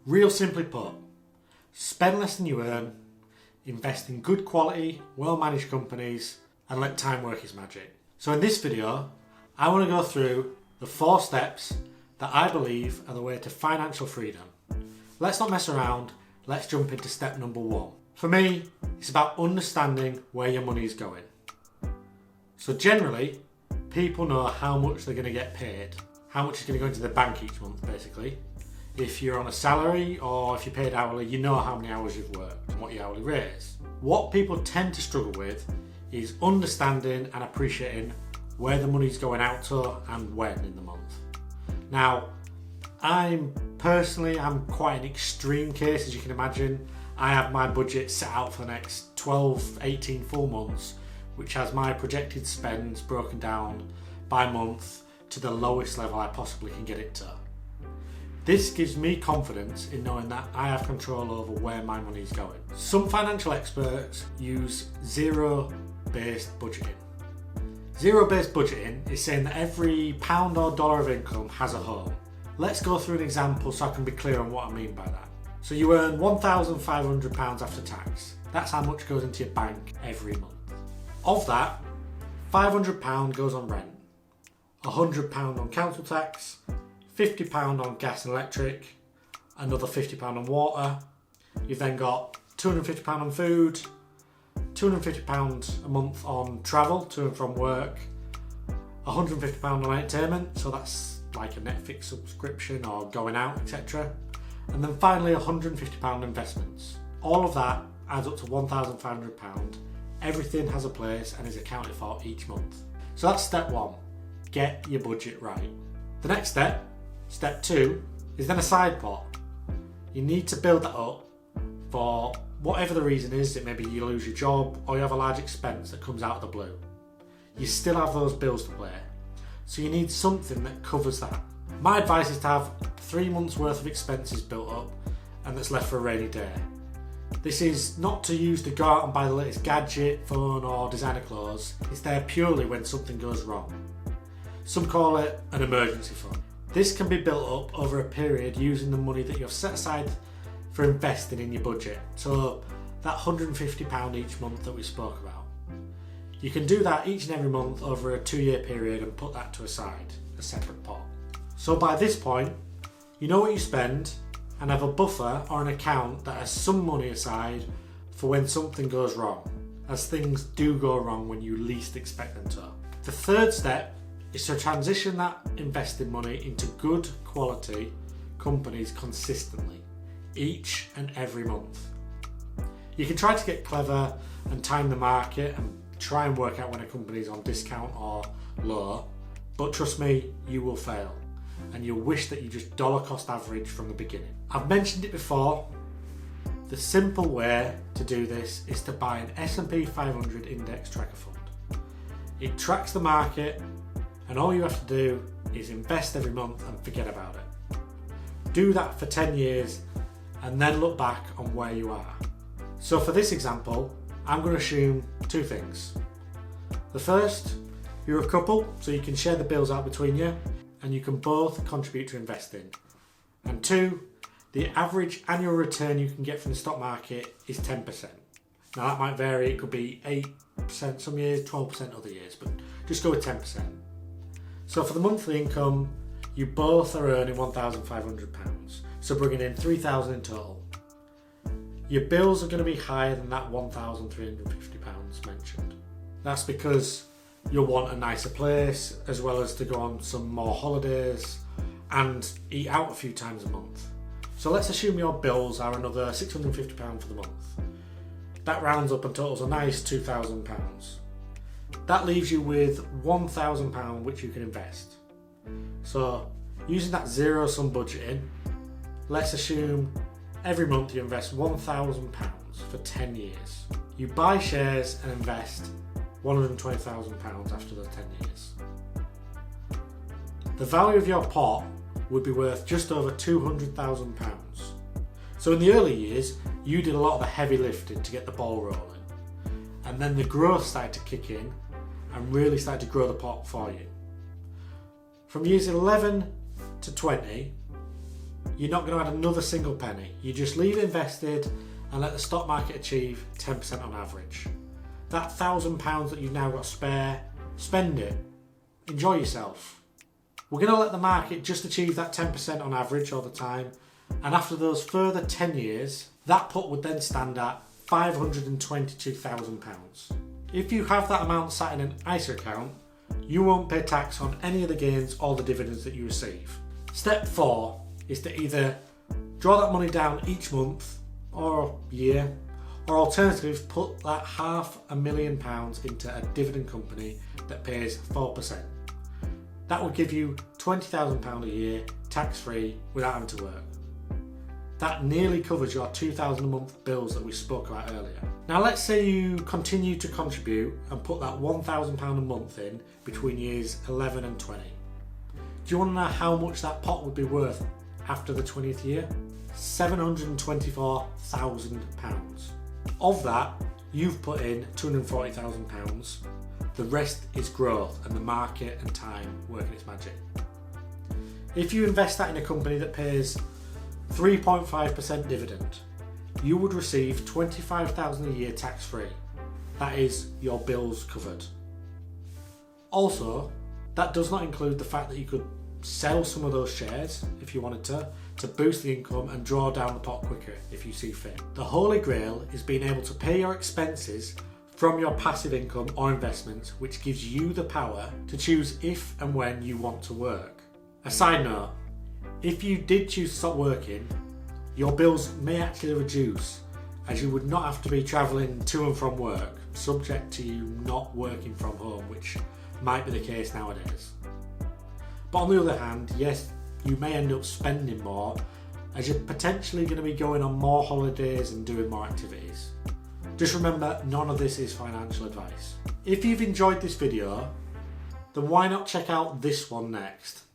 Real simply put, spend less than you earn, invest in good quality, well-managed companies, and let time work its magic. So in this video, I want to go through the 4 steps that I believe are the way to financial freedom. Let's not mess around, let's jump into step number 1. For me, it's about understanding where your money is going. So generally, people know how much they're going to get paid, how much is going to go into the bank each month basically. If you're on a salary or if you're paid hourly, you know how many hours you've worked and what your hourly rate is. What people tend to struggle with is understanding and appreciating where the money's going out to and when in the month. Now, I'm quite an extreme case, as you can imagine. I have my budget set out for the next 12, 18 full months, which has my projected spends broken down by month to the lowest level I possibly can get it to. This gives me confidence in knowing that I have control over where my money is going. Some financial experts use zero-based budgeting. Zero-based budgeting is saying that every pound or dollar of income has a home. Let's go through an example so I can be clear on what I mean by that. So you earn £1,500 after tax. That's how much goes into your bank every month. Of that, £500 goes on rent, £100 on council tax, £50 on gas and electric, another £50 on water. You've then got £250 on food, £250 a month on travel to and from work, £150 on entertainment, so that's like a Netflix subscription or going out, etc. And then finally £150 on investments. All of that adds up to £1,500. Everything has a place and is accounted for each month. So that's step 1, get your budget right. The next step, step 2, is then a side pot. You need to build that up for whatever the reason is. It may be you lose your job or you have a large expense that comes out of the blue. You still have those bills to pay, so you need something that covers that. My advice is to have 3 months worth of expenses built up and that's left for a rainy day. This is not to use to go out and buy the latest gadget, phone or designer clothes. It's there purely when something goes wrong. Some call it an emergency fund. This can be built up over a period using the money that you've set aside for investing in your budget. So that £150 each month that we spoke about. You can do that each and every month over a 2-year period and put that to a side, a separate pot. So by this point, you know what you spend and have a buffer or an account that has some money aside for when something goes wrong, as things do go wrong when you least expect them to. The third step is to transition that invested money into good quality companies consistently, each and every month. You can try to get clever and time the market and try and work out when a company is on discount or low, but trust me, you will fail and you'll wish that you just dollar cost average from the beginning. I've mentioned it before, the simple way to do this is to buy an S&P 500 index tracker fund. It tracks the market and all you have to do is invest every month and forget about it. Do that for 10 years and then look back on where you are. So for this example, I'm going to assume 2 things. The first, you're a couple, so you can share the bills out between you and you can both contribute to investing. And 2, the average annual return you can get from the stock market is 10%. Now that might vary, it could be 8% some years, 12% other years, but just go with 10%. So for the monthly income, you both are earning £1,500, so bringing in £3,000 in total. Your bills are going to be higher than that £1,350 mentioned. That's because you'll want a nicer place, as well as to go on some more holidays and eat out a few times a month. So let's assume your bills are another £650 for the month. That rounds up and totals a nice £2,000. That leaves you with £1,000 which you can invest. So using that zero-sum budgeting, let's assume every month you invest £1,000 for 10 years. You buy shares and invest £120,000 after those 10 years. The value of your pot would be worth just over £200,000. So in the early years, you did a lot of the heavy lifting to get the ball rolling. And then the growth started to kick in and really started to grow the pot for you. From years 11 to 20, you're not going to add another single penny. You just leave it invested and let the stock market achieve 10% on average. That £1,000 that you've now got spare, spend it. Enjoy yourself. We're going to let the market just achieve that 10% on average all the time, and after those further 10 years, that put would then stand at £522,000. If you have that amount sat in an ISA account, you won't pay tax on any of the gains or the dividends that you receive. Step 4 is to either draw that money down each month or year, or alternatively put that £500,000 into a dividend company that pays 4%. That would give you £20,000 a year tax-free without having to work. That nearly covers your £2,000 a month bills that we spoke about earlier. Now let's say you continue to contribute and put that £1,000 a month in between years 11 and 20. Do you want to know how much that pot would be worth after the 20th year? £724,000. Of that, you've put in £240,000. The rest is growth and the market and time working its magic. If you invest that in a company that pays 3.5% dividend, you would receive £25,000 a year tax-free. That is your bills covered. Also, that does not include the fact that you could sell some of those shares if you wanted to boost the income and draw down the pot quicker if you see fit. The holy grail is being able to pay your expenses from your passive income or investments, which gives you the power to choose if and when you want to work. A side note, if you did choose to stop working, your bills may actually reduce, as you would not have to be travelling to and from work, subject to you not working from home, which might be the case nowadays. But on the other hand, yes, you may end up spending more, as you're potentially going to be going on more holidays and doing more activities. Just remember, none of this is financial advice. If you've enjoyed this video, then why not check out this one next?